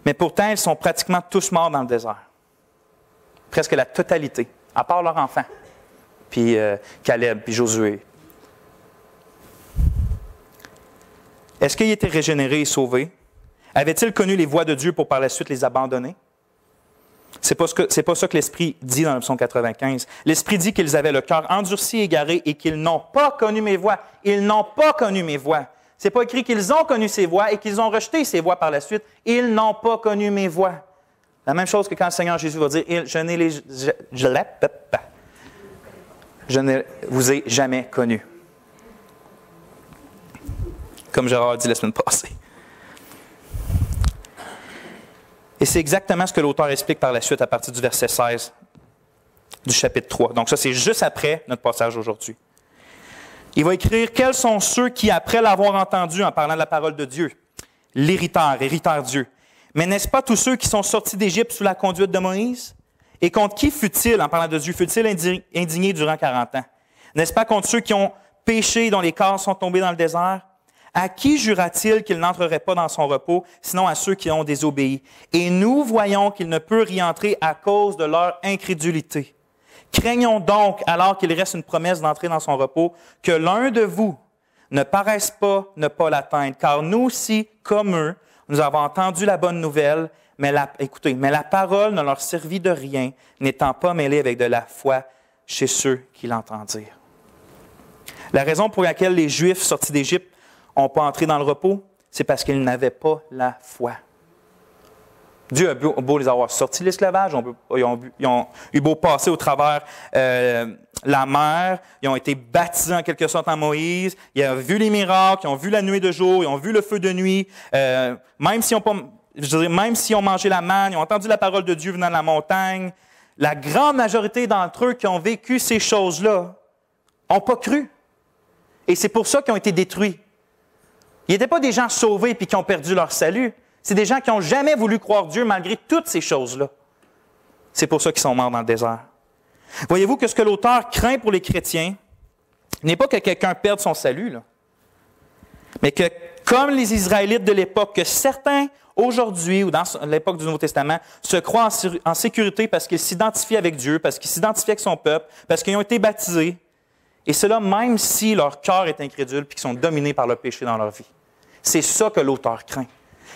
mais pourtant ils sont pratiquement tous morts dans le désert. Presque la totalité, à part leurs enfants, puis Caleb, puis Josué. Est-ce qu'ils étaient régénérés et sauvés? Avaient-ils connu les voies de Dieu pour par la suite les abandonner? C'est pas ça que l'Esprit dit dans le psaume 95. L'Esprit dit qu'ils avaient le cœur endurci, égaré et qu'ils n'ont pas connu mes voies. Ils n'ont pas connu mes voies. C'est pas écrit qu'ils ont connu ces voies et qu'ils ont rejeté ces voies par la suite. Ils n'ont pas connu mes voies. La même chose que quand le Seigneur Jésus va dire, je ne vous ai jamais connu. Comme Gérard a dit la semaine passée. Et c'est exactement ce que l'auteur explique par la suite à partir du verset 16 du chapitre 3. Donc ça, c'est juste après notre passage aujourd'hui. Il va écrire « Quels sont ceux qui, après l'avoir entendu en parlant de la parole de Dieu, héritèrent Dieu? Mais n'est-ce pas tous ceux qui sont sortis d'Égypte sous la conduite de Moïse? Et contre qui fut-il, en parlant de Dieu, fut-il indigné durant 40 ans? N'est-ce pas contre ceux qui ont péché, dont les corps sont tombés dans le désert? À qui jura-t-il qu'il n'entrerait pas dans son repos, sinon à ceux qui ont désobéi? Et nous voyons qu'il ne peut y entrer à cause de leur incrédulité. Craignons donc, alors qu'il reste une promesse d'entrer dans son repos, que l'un de vous ne paraisse pas ne pas l'atteindre, car nous aussi, comme eux, nous avons entendu la bonne nouvelle, mais la parole ne leur servit de rien, n'étant pas mêlée avec de la foi chez ceux qui l'entendirent. La raison pour laquelle les Juifs sortis d'Égypte n'ont pas entré dans le repos, c'est parce qu'ils n'avaient pas la foi. Dieu a beau les avoir sortis de l'esclavage, ils ont eu beau passer au travers la mer, ils ont été baptisés en quelque sorte en Moïse, ils ont vu les miracles, ils ont vu la nuée de jour, ils ont vu le feu de nuit, même s'ils ont mangé la manne, ils ont entendu la parole de Dieu venant de la montagne, la grande majorité d'entre eux qui ont vécu ces choses-là n'ont pas cru. Et c'est pour ça qu'ils ont été détruits. Ils n'étaient pas des gens sauvés et qui ont perdu leur salut. C'est des gens qui n'ont jamais voulu croire Dieu malgré toutes ces choses-là. C'est pour ça qu'ils sont morts dans le désert. Voyez-vous que ce que l'auteur craint pour les chrétiens n'est pas que quelqu'un perde son salut, là, mais que, comme les Israélites de l'époque, que certains, aujourd'hui ou dans l'époque du Nouveau Testament, se croient en sécurité parce qu'ils s'identifient avec Dieu, parce qu'ils s'identifient avec son peuple, parce qu'ils ont été baptisés, et cela même si leur cœur est incrédule et qu'ils sont dominés par le péché dans leur vie. C'est ça que l'auteur craint.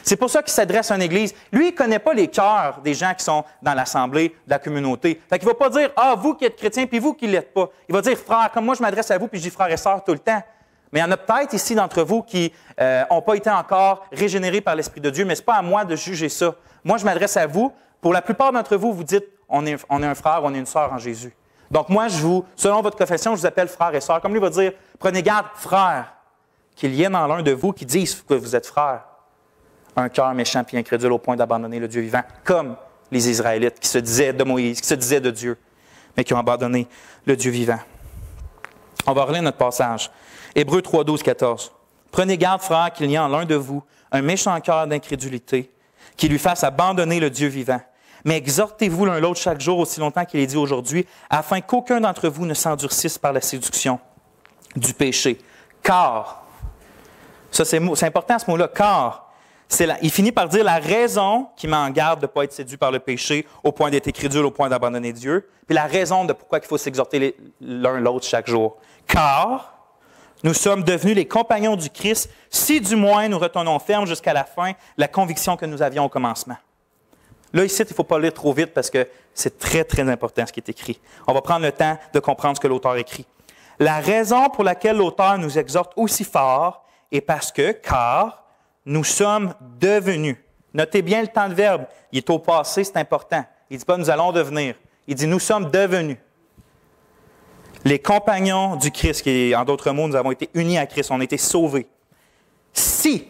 C'est pour ça qu'il s'adresse à une église. Lui, il ne connaît pas les cœurs des gens qui sont dans l'assemblée, de la communauté. Fait qu'il ne va pas dire « Ah, vous qui êtes chrétiens, puis vous qui ne l'êtes pas ». Il va dire « Frère, comme moi je m'adresse à vous, puis je dis frères et sœurs tout le temps ». Mais il y en a peut-être ici d'entre vous qui n'ont pas été encore régénérés par l'Esprit de Dieu, mais ce n'est pas à moi de juger ça. Moi, je m'adresse à vous. Pour la plupart d'entre vous, vous dites « On est un frère, on est une sœur en Jésus ». Donc moi, selon votre confession, je vous appelle frères et sœurs. Comme lui va dire « Prenez garde, frères, qu'il y ait dans l'un de vous qui disent que vous êtes frères, un cœur méchant et incrédule au point d'abandonner le Dieu vivant, comme les Israélites qui se disaient de Moïse, qui se disaient de Dieu, mais qui ont abandonné le Dieu vivant. » On va relire notre passage. Hébreux 3, 12, 14. « Prenez garde, frères, qu'il y ait en l'un de vous un méchant cœur d'incrédulité qui lui fasse abandonner le Dieu vivant. Mais exhortez-vous l'un l'autre chaque jour aussi longtemps qu'il est dit aujourd'hui, afin qu'aucun d'entre vous ne s'endurcisse par la séduction du péché. Car, ça c'est important ce mot-là, car, il finit par dire la raison qui met en garde de ne pas être séduit par le péché au point d'être incrédule, au point d'abandonner Dieu, puis la raison de pourquoi il faut s'exhorter l'un l'autre chaque jour. Car nous sommes devenus les compagnons du Christ, si du moins nous retenons ferme jusqu'à la fin la conviction que nous avions au commencement. Là, ici, il ne faut pas lire trop vite parce que c'est très, très important ce qui est écrit. On va prendre le temps de comprendre ce que l'auteur écrit. La raison pour laquelle l'auteur nous exhorte aussi fort est parce que, car, nous sommes devenus. Notez bien le temps de verbe. Il est au passé, c'est important. Il ne dit pas « nous allons devenir ». Il dit « nous sommes devenus ». les compagnons du Christ, qui est, en d'autres mots, nous avons été unis à Christ, on a été sauvés. Si,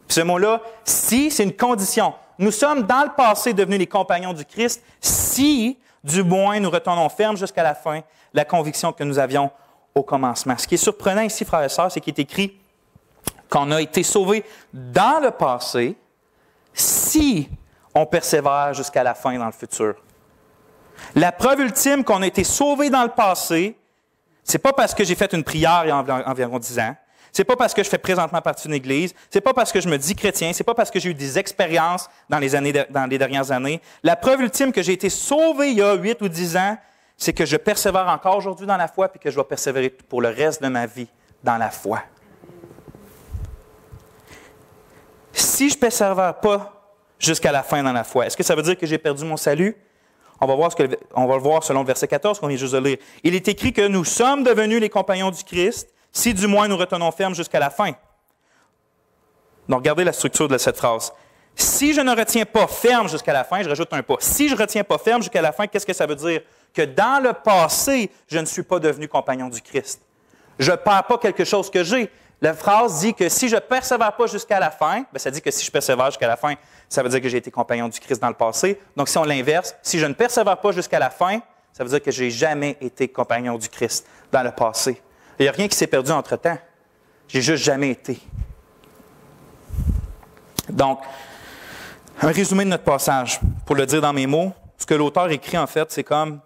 ce mot-là, si, c'est une condition. Nous sommes dans le passé devenus les compagnons du Christ, si, du moins, nous retournons fermes jusqu'à la fin, la conviction que nous avions au commencement. Ce qui est surprenant ici, frères et sœurs, c'est qu'il est écrit qu'on a été sauvés dans le passé, si on persévère jusqu'à la fin dans le futur. La preuve ultime qu'on a été sauvés dans le passé, c'est pas parce que j'ai fait une prière il y a environ 10 ans, c'est pas parce que je fais présentement partie d'une église, c'est pas parce que je me dis chrétien, c'est pas parce que j'ai eu des expériences dans les dernières années. La preuve ultime que j'ai été sauvé il y a 8 ou 10 ans, c'est que je persévère encore aujourd'hui dans la foi puis que je vais persévérer pour le reste de ma vie dans la foi. Si je ne persévère pas jusqu'à la fin dans la foi, est-ce que ça veut dire que j'ai perdu mon salut? On va le voir selon le verset 14 qu'on vient juste de lire. Il est écrit que nous sommes devenus les compagnons du Christ, si du moins nous retenons ferme jusqu'à la fin. Donc, regardez la structure de cette phrase. Si je ne retiens pas ferme jusqu'à la fin, je rajoute un pas. Si je ne retiens pas ferme jusqu'à la fin, qu'est-ce que ça veut dire? Que dans le passé, je ne suis pas devenu compagnon du Christ. Je ne perds pas quelque chose que j'ai. La phrase dit que si je ne persévère pas jusqu'à la fin, bien, ça dit que si je persévère jusqu'à la fin, ça veut dire que j'ai été compagnon du Christ dans le passé. Donc, si on l'inverse, si je ne persévère pas jusqu'à la fin, ça veut dire que je n'ai jamais été compagnon du Christ dans le passé. Il n'y a rien qui s'est perdu entre-temps. J'ai juste jamais été. Donc, un résumé de notre passage, pour le dire dans mes mots, ce que l'auteur écrit en fait, c'est comme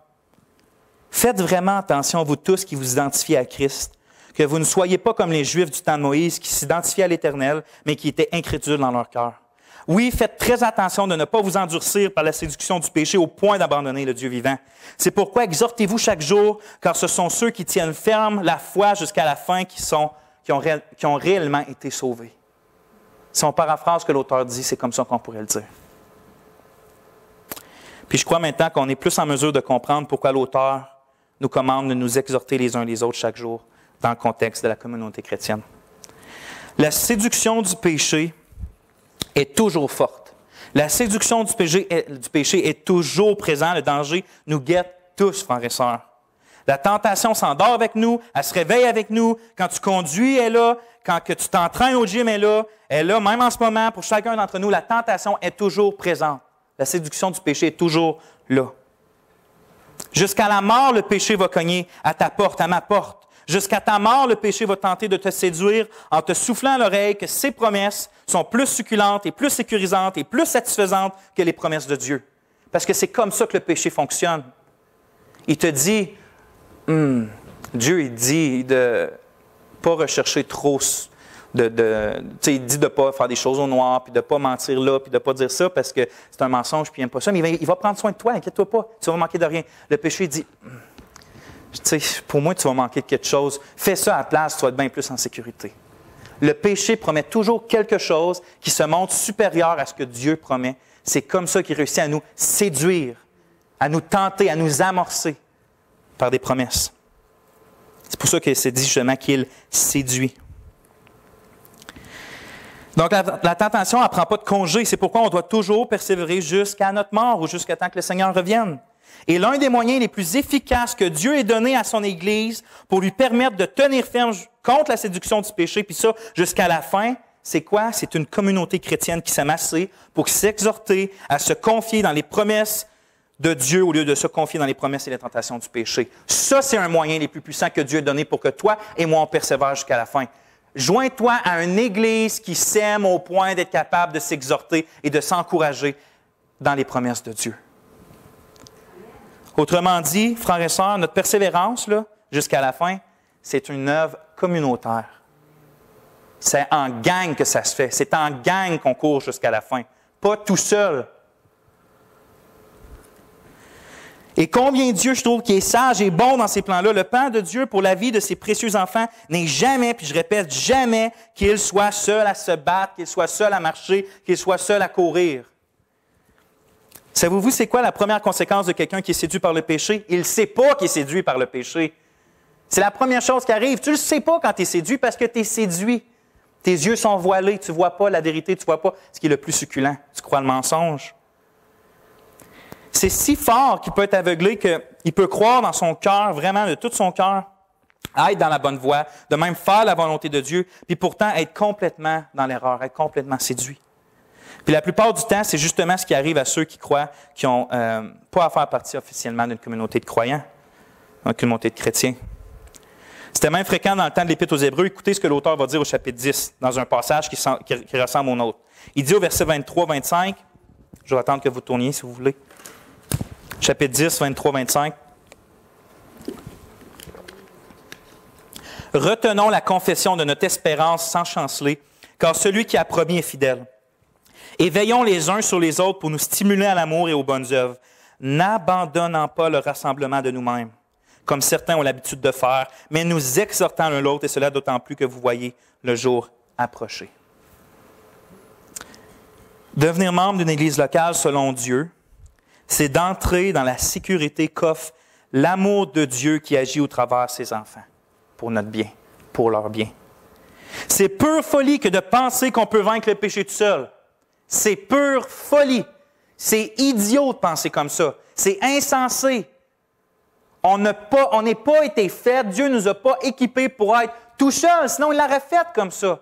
« Faites vraiment attention, vous tous qui vous identifiez à Christ, que vous ne soyez pas comme les Juifs du temps de Moïse qui s'identifiaient à l'Éternel, mais qui étaient incrédules dans leur cœur. Oui, faites très attention de ne pas vous endurcir par la séduction du péché au point d'abandonner le Dieu vivant. C'est pourquoi exhortez-vous chaque jour, car ce sont ceux qui tiennent ferme la foi jusqu'à la fin qui ont réellement été sauvés. » Si on paraphrase ce que l'auteur dit, c'est comme ça qu'on pourrait le dire. Puis je crois maintenant qu'on est plus en mesure de comprendre pourquoi l'auteur nous commande de nous exhorter les uns les autres chaque jour dans le contexte de la communauté chrétienne. La séduction du péché est toujours forte. La séduction du péché est toujours présente. Le danger nous guette tous, frères et sœurs. La tentation s'endort avec nous, elle se réveille avec nous. Quand tu conduis, elle est là. Quand que tu t'entraînes au gym, elle est là. Même en ce moment, pour chacun d'entre nous, la tentation est toujours présente. La séduction du péché est toujours là. Jusqu'à la mort, le péché va cogner à ta porte, à ma porte. Jusqu'à ta mort, le péché va tenter de te séduire en te soufflant à l'oreille que ses promesses sont plus succulentes et plus sécurisantes et plus satisfaisantes que les promesses de Dieu. Parce que c'est comme ça que le péché fonctionne. Il te dit, Dieu, il dit de ne pas rechercher trop, il dit de ne pas faire des choses au noir, puis de ne pas mentir là, puis de ne pas dire ça parce que c'est un mensonge, puis il n'aime pas ça, mais il va prendre soin de toi, inquiète-toi pas, tu vas manquer de rien. Le péché dit, pour moi, tu vas manquer de quelque chose. Fais ça à la place, tu vas être bien plus en sécurité. Le péché promet toujours quelque chose qui se montre supérieur à ce que Dieu promet. C'est comme ça qu'il réussit à nous séduire, à nous tenter, à nous amorcer par des promesses. C'est pour ça que c'est dit justement qu'il séduit. Donc, la tentation, elle ne prend pas de congé. C'est pourquoi on doit toujours persévérer jusqu'à notre mort ou jusqu'à temps que le Seigneur revienne. Et l'un des moyens les plus efficaces que Dieu ait donné à son Église pour lui permettre de tenir ferme contre la séduction du péché, puis ça jusqu'à la fin, c'est quoi? C'est une communauté chrétienne qui s'est amassée pour s'exhorter à se confier dans les promesses de Dieu au lieu de se confier dans les promesses et les tentations du péché. Ça, c'est un moyen les plus puissants que Dieu a donné pour que toi et moi, on persévère jusqu'à la fin. Joins-toi à une Église qui s'aime au point d'être capable de s'exhorter et de s'encourager dans les promesses de Dieu. Autrement dit, frères et sœurs, notre persévérance là, jusqu'à la fin, c'est une œuvre communautaire. C'est en gang que ça se fait. C'est en gang qu'on court jusqu'à la fin, pas tout seul. Et combien Dieu, je trouve, qui est sage et bon dans ces plans-là, le plan de Dieu pour la vie de ses précieux enfants n'est jamais, puis je répète, jamais qu'il soit seul à se battre, qu'il soit seul à marcher, qu'il soit seul à courir. Savez-vous, c'est quoi la première conséquence de quelqu'un qui est séduit par le péché? Il ne sait pas qu'il est séduit par le péché. C'est la première chose qui arrive. Tu ne le sais pas quand tu es séduit parce que tu es séduit. Tes yeux sont voilés, tu ne vois pas la vérité, tu ne vois pas ce qui est le plus succulent. Tu crois le mensonge. C'est si fort qu'il peut être aveuglé qu'il peut croire dans son cœur, vraiment de tout son cœur, à être dans la bonne voie, de même faire la volonté de Dieu, puis pourtant être complètement dans l'erreur, être complètement séduit. Puis la plupart du temps, c'est justement ce qui arrive à ceux qui croient, qui n'ont pas à faire partie officiellement d'une communauté de croyants, d'une communauté de chrétiens. C'était même fréquent dans le temps de l'Épître aux Hébreux. Écoutez ce que l'auteur va dire au chapitre 10, dans un passage qui ressemble au nôtre. Il dit au verset 23-25, je vais attendre que vous tourniez si vous voulez. Chapitre 10, 23-25. Retenons la confession de notre espérance sans chanceler, car celui qui a promis est fidèle. Et veillons les uns sur les autres pour nous stimuler à l'amour et aux bonnes œuvres, n'abandonnant pas le rassemblement de nous-mêmes, comme certains ont l'habitude de faire, mais nous exhortant l'un l'autre, et cela d'autant plus que vous voyez le jour approcher. Devenir membre d'une Église locale selon Dieu, c'est d'entrer dans la sécurité qu'offre l'amour de Dieu qui agit au travers de ses enfants, pour notre bien, pour leur bien. C'est pure folie que de penser qu'on peut vaincre le péché tout seul. C'est pure folie. C'est idiot de penser comme ça. C'est insensé. On n'est pas été fait, Dieu ne nous a pas équipés pour être tout seul, sinon il l'aurait fait comme ça.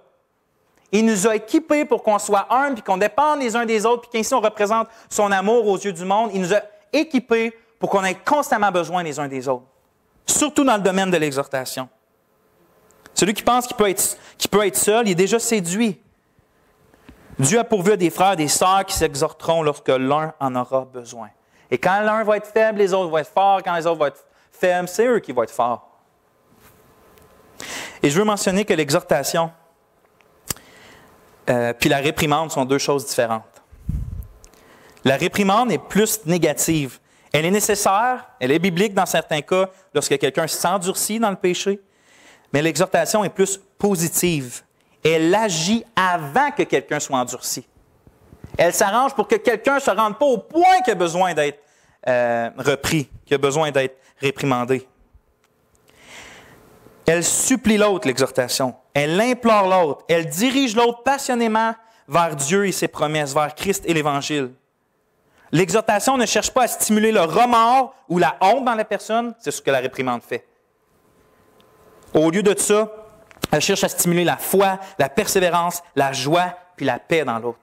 Il nous a équipés pour qu'on soit un, puis qu'on dépende les uns des autres, puis qu'ainsi on représente son amour aux yeux du monde. Il nous a équipés pour qu'on ait constamment besoin les uns des autres. Surtout dans le domaine de l'exhortation. Celui qui pense qu'il peut être seul, il est déjà séduit. Dieu a pourvu à des frères et des sœurs qui s'exhorteront lorsque l'un en aura besoin. Et quand l'un va être faible, les autres vont être forts. Quand les autres vont être faibles, c'est eux qui vont être forts. Et je veux mentionner que l'exhortation puis la réprimande sont deux choses différentes. La réprimande est plus négative. Elle est nécessaire, elle est biblique dans certains cas, lorsque quelqu'un s'endurcit dans le péché, mais l'exhortation est plus positive. Elle agit avant que quelqu'un soit endurci. Elle s'arrange pour que quelqu'un ne se rende pas au point qu'il a besoin d'être repris, qu'il a besoin d'être réprimandé. Elle supplie l'autre, l'exhortation. Elle implore l'autre. Elle dirige l'autre passionnément vers Dieu et ses promesses, vers Christ et l'Évangile. L'exhortation ne cherche pas à stimuler le remords ou la honte dans la personne, c'est ce que la réprimande fait. Au lieu de ça, elle cherche à stimuler la foi, la persévérance, la joie puis la paix dans l'autre.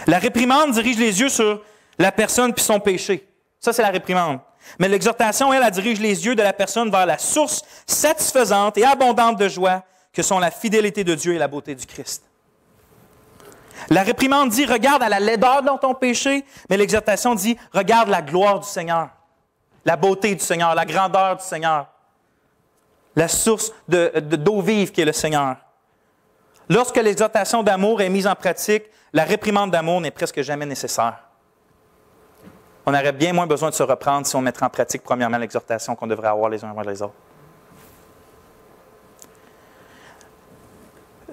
La réprimande dirige les yeux sur la personne puis son péché. Ça, c'est la réprimande. Mais l'exhortation, elle dirige les yeux de la personne vers la source satisfaisante et abondante de joie que sont la fidélité de Dieu et la beauté du Christ. La réprimande dit « Regarde à la laideur dans ton péché », mais l'exhortation dit « Regarde la gloire du Seigneur, la beauté du Seigneur, la grandeur du Seigneur, la source d'eau vive qui est le Seigneur. » Lorsque l'exhortation d'amour est mise en pratique, la réprimande d'amour n'est presque jamais nécessaire. On aurait bien moins besoin de se reprendre si on mettrait en pratique premièrement l'exhortation qu'on devrait avoir les uns envers les autres.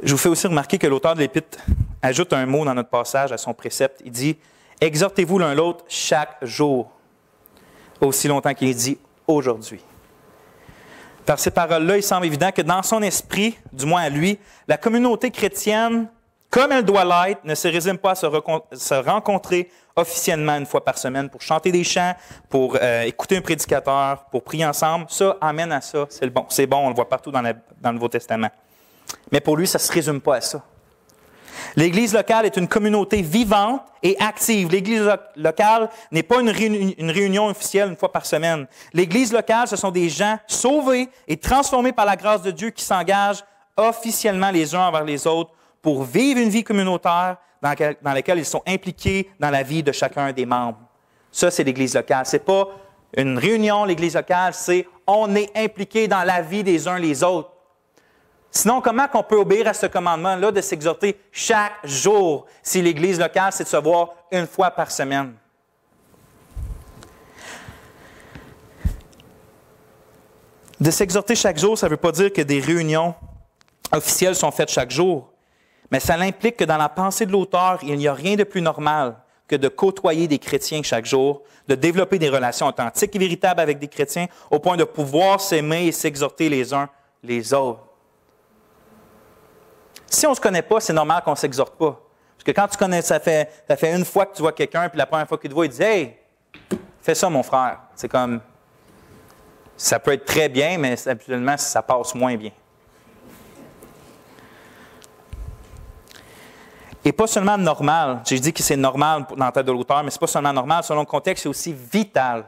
Je vous fais aussi remarquer que l'auteur de l'Épître ajoute un mot dans notre passage à son précepte. Il dit « Exhortez-vous l'un l'autre chaque jour, aussi longtemps qu'il dit « aujourd'hui ». Par ces paroles-là, il semble évident que dans son esprit, du moins à lui, la communauté chrétienne, comme elle doit l'être, ne se résume pas à se rencontrer officiellement une fois par semaine pour chanter des chants, pour écouter un prédicateur, pour prier ensemble. Ça amène à ça. C'est bon, on le voit partout dans le Nouveau Testament. Mais pour lui, ça ne se résume pas à ça. L'Église locale est une communauté vivante et active. L'Église locale n'est pas une réunion officielle une fois par semaine. L'Église locale, ce sont des gens sauvés et transformés par la grâce de Dieu qui s'engagent officiellement les uns envers les autres pour vivre une vie communautaire dans laquelle ils sont impliqués dans la vie de chacun des membres. Ça, c'est l'Église locale. Ce n'est pas une réunion, l'Église locale, c'est on est impliqué dans la vie des uns les autres. Sinon, comment on peut obéir à ce commandement-là de s'exhorter chaque jour si l'Église locale, c'est de se voir une fois par semaine? De s'exhorter chaque jour, ça ne veut pas dire que des réunions officielles sont faites chaque jour, mais ça implique que dans la pensée de l'auteur, il n'y a rien de plus normal que de côtoyer des chrétiens chaque jour, de développer des relations authentiques et véritables avec des chrétiens au point de pouvoir s'aimer et s'exhorter les uns les autres. Si on ne se connaît pas, c'est normal qu'on ne s'exhorte pas. Parce que quand tu connais, ça fait une fois que tu vois quelqu'un, puis la première fois qu'il te voit, il dit « Hey, fais ça, mon frère. » C'est comme, ça peut être très bien, mais habituellement, ça passe moins bien. Et pas seulement normal, j'ai dit que c'est normal dans la tête de l'auteur, mais ce n'est pas seulement normal, selon le contexte, c'est aussi vital.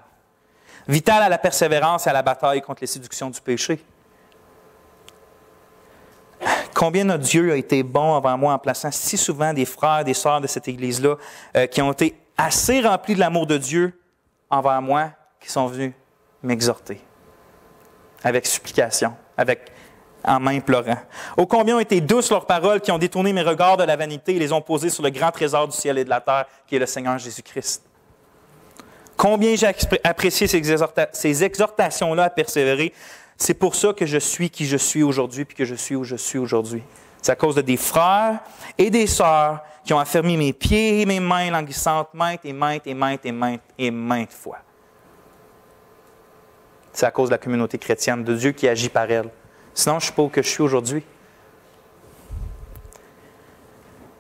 Vital à la persévérance et à la bataille contre les séductions du péché. Combien notre Dieu a été bon envers moi en plaçant si souvent des frères et des sœurs de cette Église-là qui ont été assez remplis de l'amour de Dieu envers moi, qui sont venus m'exhorter avec supplication, en m'implorant. Ô combien ont été douces leurs paroles qui ont détourné mes regards de la vanité et les ont posés sur le grand trésor du ciel et de la terre, qui est le Seigneur Jésus-Christ. Combien j'ai apprécié ces exhortations-là à persévérer. C'est pour ça que je suis qui je suis aujourd'hui, puis que je suis où je suis aujourd'hui. C'est à cause de des frères et des sœurs qui ont affermi mes pieds et mes mains languissantes maintes et maintes fois. C'est à cause de la communauté chrétienne, de Dieu qui agit par elle. Sinon, je ne suis pas où que je suis aujourd'hui.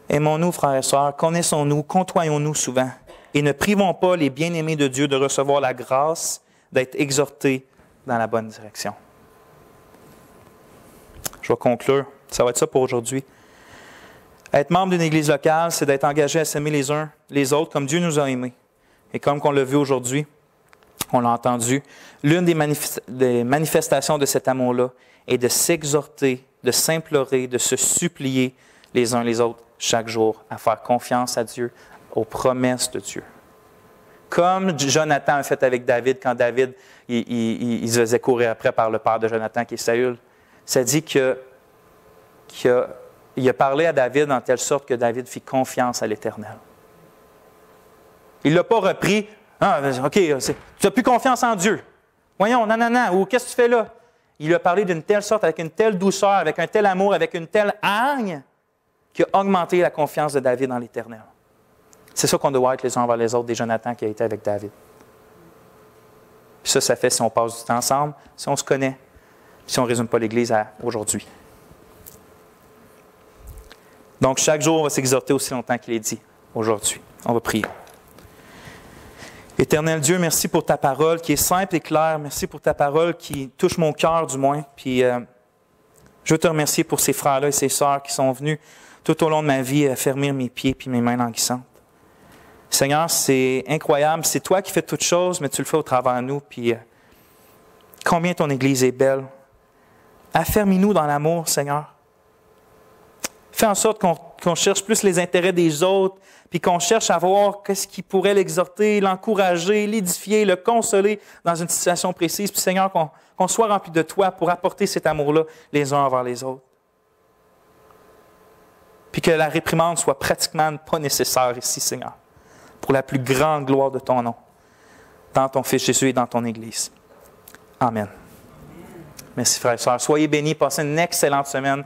Aimons-nous, frères et sœurs, connaissons-nous, côtoyons-nous souvent, et ne privons pas les bien-aimés de Dieu de recevoir la grâce d'être exhortés dans la bonne direction. Je vais conclure. Ça va être ça pour aujourd'hui. Être membre d'une Église locale, c'est d'être engagé à s'aimer les uns les autres comme Dieu nous a aimés. Et comme on l'a vu aujourd'hui, on l'a entendu, l'une des manifestations de cet amour-là est de s'exhorter, de s'implorer, de se supplier les uns les autres chaque jour, à faire confiance à Dieu, aux promesses de Dieu. Comme Jonathan a fait avec David, quand David il se faisait courir après par le père de Jonathan, qui est Saül. Ça dit qu'il a parlé à David en telle sorte que David fit confiance à l'Éternel. Il ne l'a pas repris. Ah, OK, tu n'as plus confiance en Dieu. Voyons, non, ou qu'est-ce que tu fais là? Il a parlé d'une telle sorte, avec une telle douceur, avec un tel amour, avec une telle hargne, qui a augmenté la confiance de David en l'Éternel. C'est ça qu'on doit être les uns envers les autres, des Jonathan qui a été avec David. Puis ça fait si on passe du temps ensemble, si on se connaît, si on ne résume pas l'Église à aujourd'hui. Donc, chaque jour, on va s'exhorter aussi longtemps qu'il est dit aujourd'hui. On va prier. Éternel Dieu, merci pour ta parole qui est simple et claire. Merci pour ta parole qui touche mon cœur, du moins. Puis, je veux te remercier pour ces frères-là et ces sœurs qui sont venus tout au long de ma vie affermir mes pieds et mes mains languissantes. Seigneur, c'est incroyable. C'est toi qui fais toutes choses, mais tu le fais au travers de nous. Puis, combien ton Église est belle. Affermis-nous dans l'amour, Seigneur. Fais en sorte qu'on cherche plus les intérêts des autres, puis qu'on cherche à voir qu'est-ce qui pourrait l'exhorter, l'encourager, l'édifier, le consoler dans une situation précise. Puis, Seigneur, qu'on soit rempli de toi pour apporter cet amour-là les uns envers les autres. Puis que la réprimande soit pratiquement pas nécessaire ici, Seigneur, pour la plus grande gloire de ton nom, dans ton Fils Jésus et dans ton Église. Amen. Merci, frères et sœurs. Soyez bénis, passez une excellente semaine.